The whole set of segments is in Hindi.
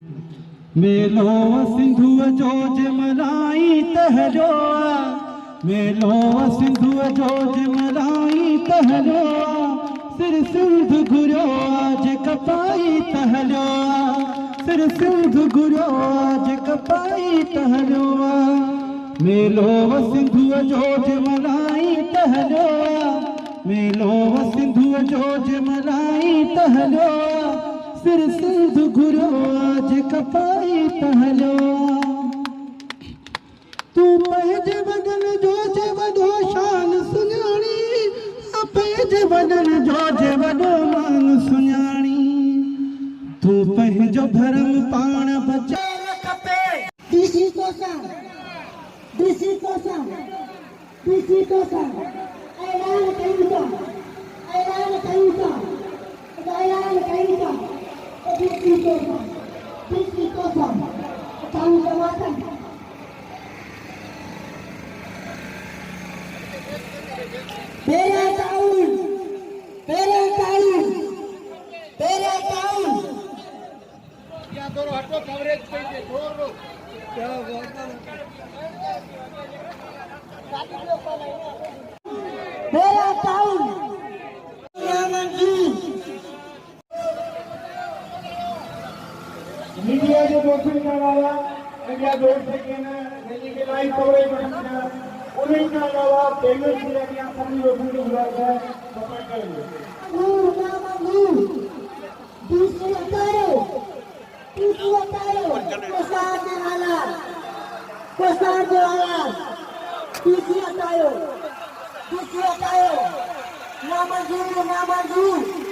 मेलो सिंधु जो जमलाई तहलो मेलो सिंधु जो जमलाई तहलो सिर सिंध घुरो आज कपाई तहलो सिर सिंध घुरो आज कपाई तहलो मेलो सिंधु जो जमलाई तहलो मेलो सिंधु जो जमलाई तहलो सिर सिंध घुरो आज कपाई तहलो तू पैज बदन जो जे वडो शान सुञाणी पैज बदन जो जे वडो मान सुञाणी तू पंहिंजो भरम पाण बचा खपे डीसी कोसा ऐलान कयूं था डीसी कोसा ताऊं जमाता तेरा टाउन या दोनों हटो कवरेज पे छोड़ क्या तेरा टाउन मीडिया जो दोस्तों का वाला इंडिया दोस्त के ना दिल्ली के लाइव कवरेज करना उन्हीं का अलावा पेमेंट की लगी सभी लोगों को बुलाया है सफर करेंगे डीसी हटाओ कोसार के हालात डीसी हटाओ ना मंजूर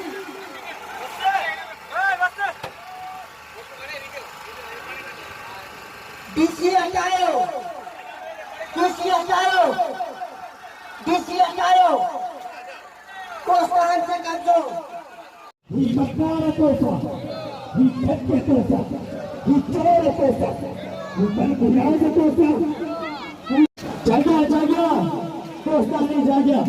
डीसी हटाओ कोस्तान से कब्जो ही बकार कोसा ही छक्के कोसा ही चोर कोसा ही बनबुलाज कोसा जागा कोस्ता नहीं जागा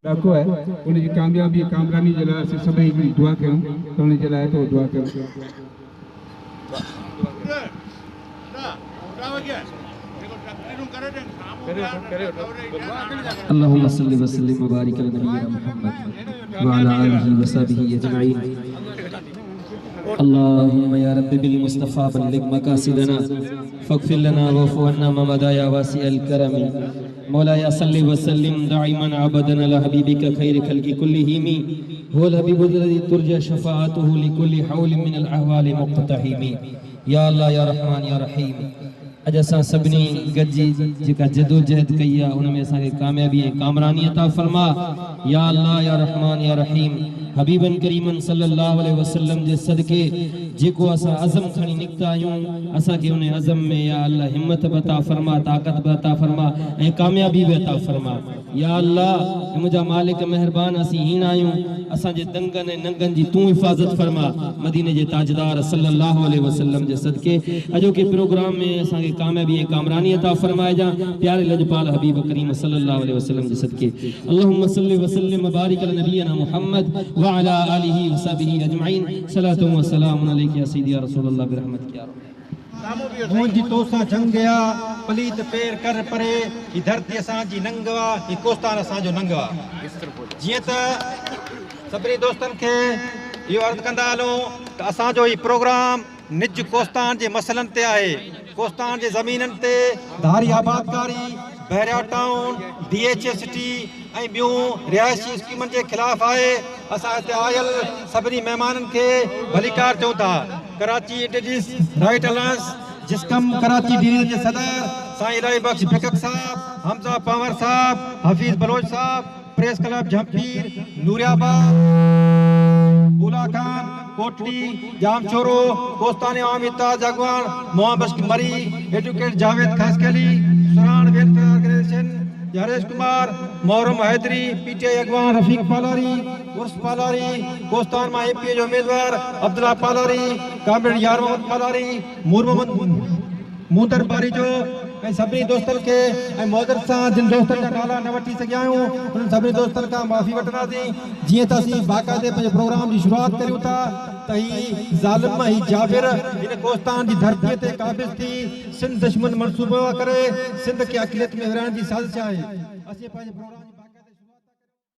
डाको है उनकी कामयाबी कामरानी जे लाइ असीं सभई दुआ कयूं त उन जे लाइ तो दुआ कयूं अल्लाहुम्मा सल्लि व सल्लिम व बारिक अला नबिय्यिना मुहम्मद व अला आलिहि व सहबिहि अजमईन अल्लाहुम्मा या रब्बी बिल मुस्तफा बल्लिग मकासिदना फगफिर लना वफ़ु अन्ना ममदा या वासिअल करम मौला या सल्लि व सल्लिम दाइमन अबदन अला हबीबिका खैर खल्क़ि कुल्लिहिम हुवल हबीबुल लज़ी तुरजा शफ़ाअतुहु लिकुल्लि हौलिन मिनल अहवालि मुक़तहिम या अल्लाह या रहमान या रहीम अज असां सभिनी गॾिजी जेका जदोजहद कई आहे उन में असांखे कामयाबी ऐं कामरानी अता फरमा या अल्लाह या रहमान या रहीम हबीबन करीमन सल्लल्लाहु अलैहि वसल्लम जे सदके जेको असां अज़म खणी निकता आहियूं असांखे उन अज़म में या अल्लाह हिम्मत बि अता फरमा ताक़त बि अता फरमा ऐं कामयाबी बि अता फरमा या अल्लाह मुंहिंजा मालिक मेहरबान असीं हीन आहियूं असांजे दंगन ऐं नंगन जी तूं हिफ़ाज़त फरमा मदीने जे ताजदार सल्लल्लाहु अलैहि वसल्लम जे सदके अॼोके प्रोग्राम में असांखे कामयाबी ऐं कामरानी अता फरमाइजा प्यारे लजपाल हबीब करीम सल्लल्लाहु अलैहि वसल्लम जे सदके अल्लाहुम्मा सल्लि व सल्लिम व बारिक अला नबिय्यिना मुहम्मद व अला आलिहि व सहबिहि अजमईन सलातु व सलामुन अलैका या सय्यदी या रसूलल्लाह बिरहमतिक या मुंहिंजी तोसां जंग आ पलीत पेर कर परे ही धरती असांजी नंगवा ही कोस्तान असांजो नंगवा जीअं त सभिनी दोस्तनि खे इहो अर्ज़ु कंदा हलूं त असांजो ही प्रोग्राम निज कोस्तान जे मसइलनि ते आहे कोस्तान जे ज़मीननि ते धारी आबादकारी बहरिया टाउन DHST ऐं ॿियूं रिहाइशी स्कीमनि जे ख़िलाफ़ आहे असां हिते आयल सभिनी महिमाननि खे भलीकार चऊं था कराची इंडिजिस राइट अलायंस जिस्कम कराची डिवीजन जे सदर साईं इलाही बख्श भिकक साहब हमजा पंवर साहब हफीज़ बलोच साहब प्रेस क्लब जमपीर नूरियाबाद बुला खान कोटली जामचोरो कोस्तानी आवामी ताज अगवान मोहम्मद मरी एडवोकेट जावेद खासकली सुरान welfare organisation Haresh Kumar, Mohram Haidari, PTI अगवान रफीक पालारी, उर्स पालारी, कोस्तान मां एपीए जो उम्मीदवार अब्दुल्ला पालारी, कामरेड यार मोहम्मद पालारी, मूर मोहम्मद मूंदर बारी जो ऐं सभिनी दोस्तनि खे ऐं मौजर सां जिन दोस्तनि जा नाला न वठी सघिया आहियूं उन्हनि सभिनी दोस्तनि खां माफ़ी वठंदासीं। जीअं त असीं बाक़ाइदे पंहिंजे प्रोग्राम जी शुरूआति करियूं था त ही ज़ालिम ही जाबिर हिन कोस्तान जी धरतीअ ते क़ाबिज़ थी सिंध दुश्मन मनसूबा करे सिंध खे अक़लियत में विरहाइण जी साज़िश आहे। असीं पंहिंजे प्रोग्राम